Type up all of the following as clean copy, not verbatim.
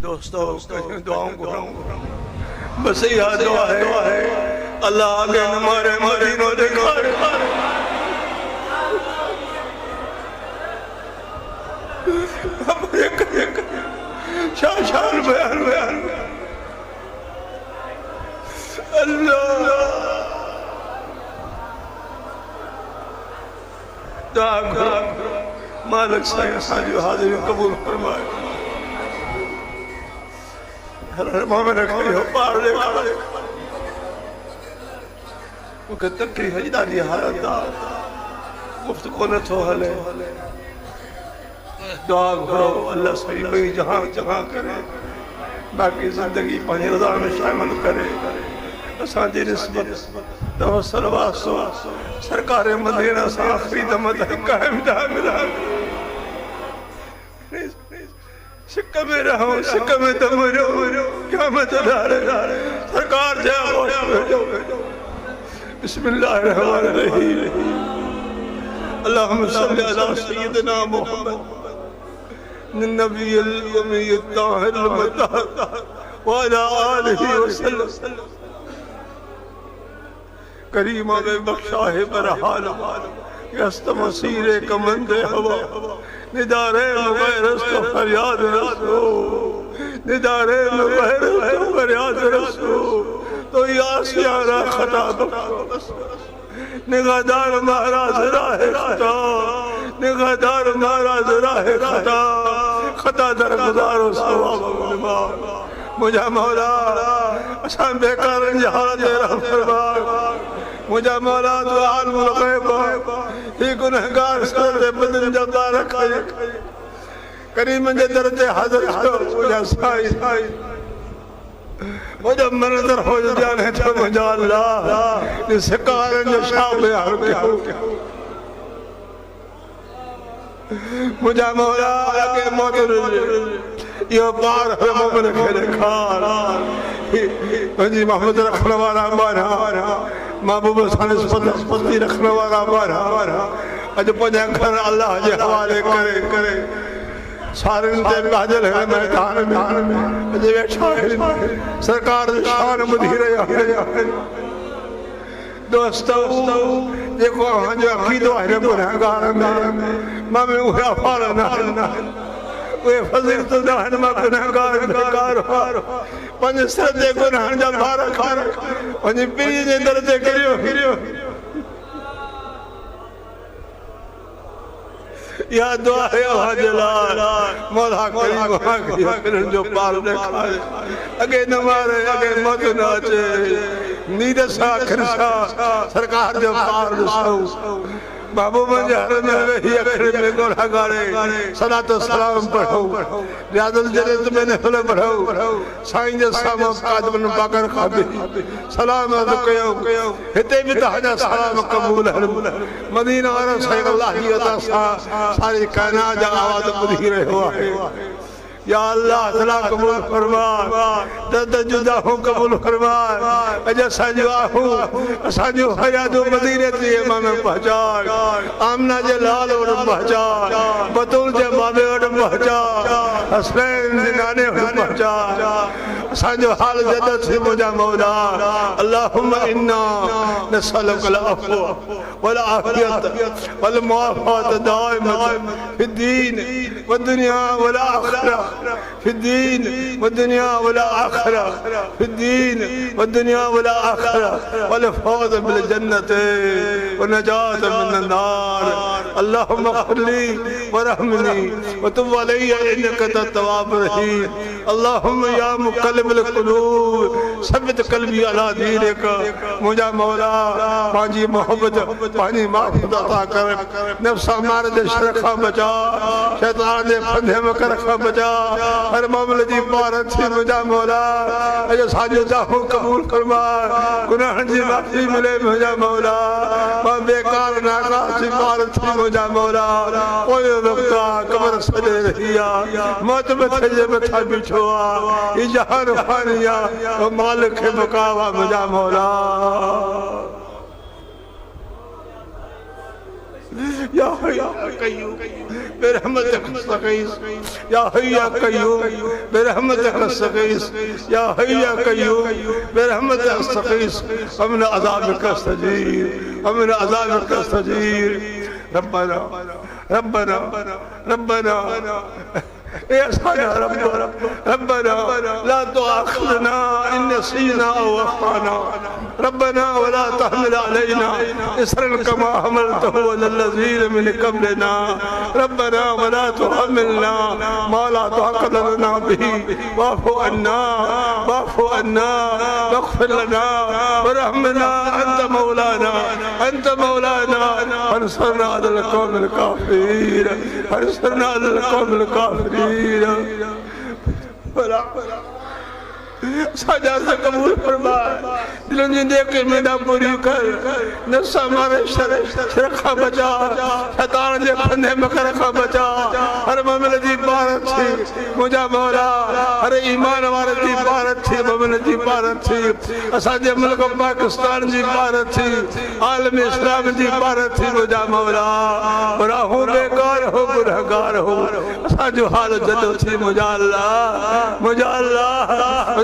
दोस्तों दुआओं को बस यह दुआ है अल्लाह आगे न मारे मदीनों देखा शान बयान बयान अल्लाह मालिक साईं असांजी हाज़िरी क़बूल फरमाए। मोमिन खड़ो पार दे मूंखे तकलीफ़ जी ॾाढी हालत आहे मुफ़्त कोन थो हले दुआ घुरो अल्लाह सही ॿई जहां जहां करे बाक़ी ज़िंदगी पंहिंजी रज़ा में शामिल करे असांजी निस्बत तवसल वासो सरकार मदीना सां आख़िरी दम ताईं क़ाइम दामिला सिक में रहो सिक में दम रहो क़यामत दारे सरकार जा बिस्मिल्लाहिर्रहमानिर्रहीम अल्लाहुम्मा सल्लि अला सय्यिदिना मुहम्मद नबील उम्मी ताहिर मुतहहर व अला आलिहि वसल्लम करीम में बख्शा है बरहाल यस्त मसीरे कमंदे हवा निदारे मुगैरस तो फरियाद रसो निदारे मुगैरस तो फरियाद रसो तो यासियारा खता बख्शो निगाहदार महाराज राह खता निगाहदार महाराज राह खता खता दरगुजारो सवाब गुलमा मुझा मौला असां बेकारन जी हालत रहम फरमा मुझा मौला तो आलमुल गैब ही गुनहगार सर बदन जबार रखे करीम जे दर ते हाजिर हो मुझा साईं मुझा मनदर हो जाने तो मुझा अल्लाह इस सिकारन जो शाम यार कयो मुझा मौला के मोदर यो पार है मोमिन के खार जी मोहम्मद रखने वाला मारा महबूब साने पति रखने वाला मारा अज पंहिंजा घर अल्लाह जे हवाले करे करे सारे ते हाजिर है मैदान में अज वेठा सरकार शान ॿुधी रहिया दोस्तों जेको असांजो अक़ीदो आहे गुनहगार में मां में उहे अफ़ाल न वे फज़ीलत न आहिनि मां गुनहगार बेकार पंहिंजे सिर ते गुनाहनि जा भार खार पंहिंजी पीढ़ीअ जे दर ते किरियो या दुआ है हाजलाल मौला करीम जो पार देखारे अगे न मारे अगे मत न अचे नींद सा खरसा सरकार जो पार ॾिसो महबूब जे हर में वेही अखिर में गोरा गाड़े सलातो सलाम पढ़ो रियाजुल जन्नत में नफल पढ़ो साईं जे सामो कादमन पाकर खाबे सलाम अर्ज़ कयो हिते भी तव्हांजा सलाम क़बूल मदीना वारा साईं अल्लाह जी अता सारी कायनात जा आवाज़ ॿुधी रहियो आहे या अल्लाह तला कबूल फरमा दर्द जुदा हो कबूल फरमा अज असांजो आहू असांजो हयातो मदीने ते इमाम पहचान आमना जे लाल वट पहचान बतूल जे बाबे वट पहचान हसनैन जे नाने वट पहचान असांजो हाल जद से मुझा मौला अल्लाहुम्मा इन्ना नसअलुकल अफ़्व वल आफियत वल मुआफ़ात दाइमत फिद्दीन व दुनिया वल आखिरह في الدين والدنيا والآخرة في الدين والدنيا والآخرة والفوز بالجنة والنجاة من النار اللهم اغفر لي وارحمني وتب علي إنك أنت التواب الرحيم اللهم يا مقلب القلوب ثبت قلبي على دينك मुझा मौला पंहिंजी मोहब्बत पंहिंजी माफ़त अता कर नफ़्स अमारे जे शर खां बचा शैतान जे फंदे में कर खां बचा हर मामले जी पार थी मुझा मौला अज असांजो जाहो क़बूल फरमा गुनाहनि जी माफ़ी मिले मुझा मौला मां बेकार नाकास पार थी मुझा मौला ओए वक्त कब्र सजे रही आ मौत मथे जे मथा बीठो आ ई जहान फानी आ मालिक खे मुकावा मुझा मौला या हय्यू या कय्यूम बिरहमतिक नस्तगीस या हय्यू या कय्यूम बिरहमतिक नस्तगीस या हय्यू या कय्यूम बिरहमतिक नस्तगीस वमिन अज़ाबिक नस्तजीर वमिन अज़ाबिक नस्तजीर रब्बना रब्बना रब्बना या रब्बना ला तुआखिज़ना इन नसीना औ अख़्ताना रब्बना वला तहमिल अलैना इसरन कमा हमलतहु अलल्लज़ीना मिन क़ब्लिना रब्बना वला तुहम्मिलना मा ला ताक़त लना बिही वाफ़ु अन्ना वग़फ़िर लना वरहमना अंत मौलाना फंसुरना अलल क़ौमिल काफ़िरीन फंसुरना अलल क़ौमिल काफ़िरीन साजा से कबूल फरमा दिलों जी देख के मेरा पूरी कर नफ्स हमारे शरखा बचा शैतान जे फंदे मकरखा बचा हर मोमिन जी बारत थी मुझा मौला हर ईमान वारे जी बारत थी मोमिन जी बारत थी असांजे मुल्क पाकिस्तान जी बारत थी आलम इस्लाम जी बारत थी मुझा मौला बुरा हो बेकार हो गुनहगार हो असांजो हाल जदो थी मुझा अल्लाह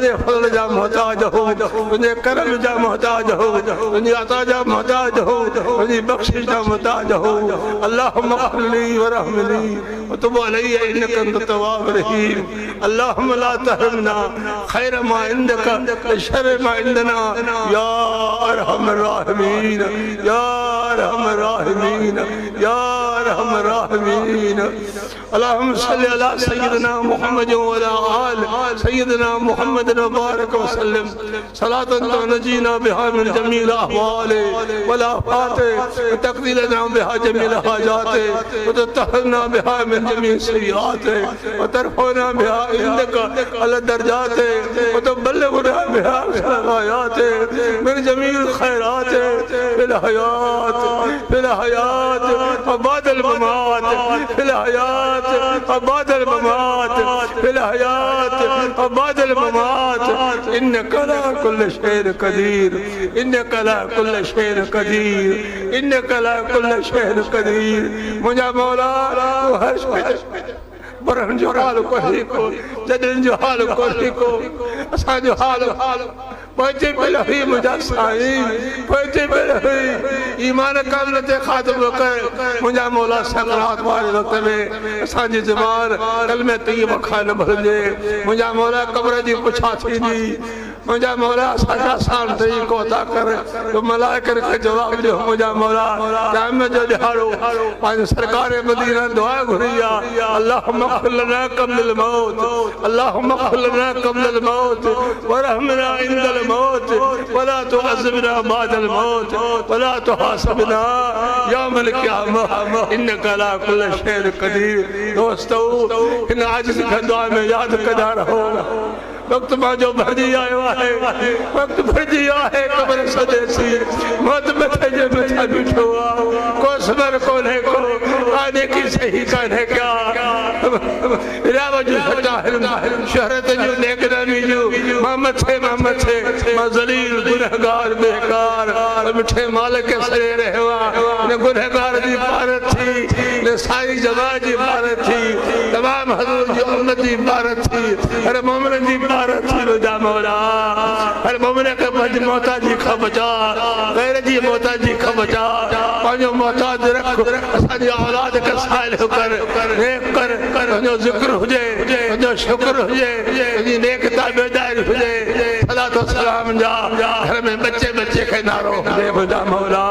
तुझे फज़ल जा मोहताज हो तुझे करम जा मोहताज हो तुझे अता जा मोहताज हो तुझे बख्शिश जा मोहताज हो अल्लाहुम्मा अग़फ़िरली वरहमनी वतुब अलैया इन्नका अंत तव्वाब रहीम अल्लाहुम्मा ला तहरिमना खैर मा इंदका शर मा इंदना या अरहमर राहिमीन या अरहमर राहिमीन या अरहमर राहिमीन अल्लाहुम्मा सल्लि अला सय्यिदिना मुहम्मद व अला आलि सय्यिदिना मुहम्मद मुबारक वसल्लम सलातन तुनजीना बिहा मिन जमील अहवाल वल आफात तक़दीरना बिहा जमील हाजात व ततहरना बिहा मिन जमील सय्यात व तरफना बिहा इंदका अल दरजात व तबल्लगना बिहा ग़ायात मिन जमील खैरात फिल हयात व बादल ममात फिल हयात व बादल ममात फिल हयात व बादल ममात इन्नका अला कुल्लि शैइन क़दीर इन्नका अला कुल्लि शैइन क़दीर इन्नका अला कुल्लि शैइन क़दीर मुझा मौला तू हर शइ बरहन जो हाल कोई को जदन जो हाल कोई को असांजो हाल पहुंचे पहले हुई मुझा साईं पहुंचे पहले हुई ईमान कामिल ते खातम कर मुझा मौला सकरात वाले वक्त में असांजी ज़बान कलमे तय्यब खान भरजे मुझा मौला कब्र जी पुछा थी दी मुझा मौला साजा सान तई को अता कर तो मलाइकन के जवाब दे मुझा मौला क़यामत जो दिहाड़ो पांच सरकार मदीना दुआ घुरिया अल्लाहुम्मा अग़फ़िर लना क़ब्ल मौत अल्लाहुम्मा अग़फ़िर लना क़ब्ल मौत वरहमना इंदल मौत वला तुअज़्ज़िबना बअदल मौत वला तुहासिबना यौमल क़ियामह इन्नका अला कुल्लि शैइन क़दीर दोस्तों इन आजिज़ के दुआ में याद कंदा रहो वक्त जो भरजी आयो है वक्त भरजी है कब्र सदेसी मौत मथे जे मथा बिठो को सबर को ने को आने की सही काने क्या रावजु फताहिर शहरत जो नेकरानी जो मोहम्मद थे मैं जलील गुनहगार बेकार मिठे मालिक के सरे रहवा ने गुनहगार दी भारत थी ने साई जमा जी भारत थी तमाम हजूर जी उम्मत दी भारत थी अरे मोमिन जी भारत थी जा मौला हर मोमिन के मज मोहताजी का बचा गैर जी मोहताजी का बचा पांचो मोहताज रख असांजी औलाद के साइल कर नेक कर जो जिक्र हुजे जो शुक्र हुजे जी नेक ताबेदारी हुजे सलातो सलाम जा घर में बच्चे के नारो हुजे जा मौला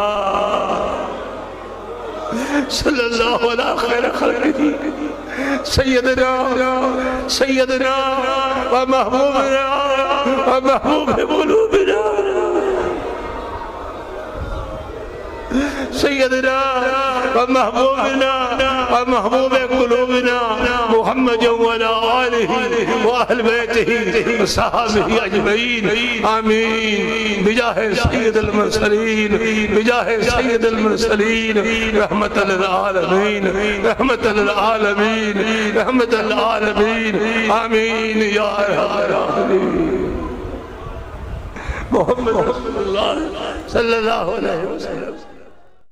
सल्लल्लाहु अला खैर खल्क़िही सय्यदना व महबूबना व महबूब क़ुलूबिना सय्यदना व महबूबना व महबूब क़ुलूबिना मुहम्मद व अला आलिहि व अहल बैतिहि व सहाबिहि अजमईन आमीन बिजाहे सय्यदुल मुरसलीन बिजाहे सय्यदुल मुरसलीन रहमतल लिल आलमीन रहमतल लिल आलमीन रहमतल लिल आलमीन आमीन या रब्बल मोहम्मद सल्लल्लाहु अलैहि वसल्लम।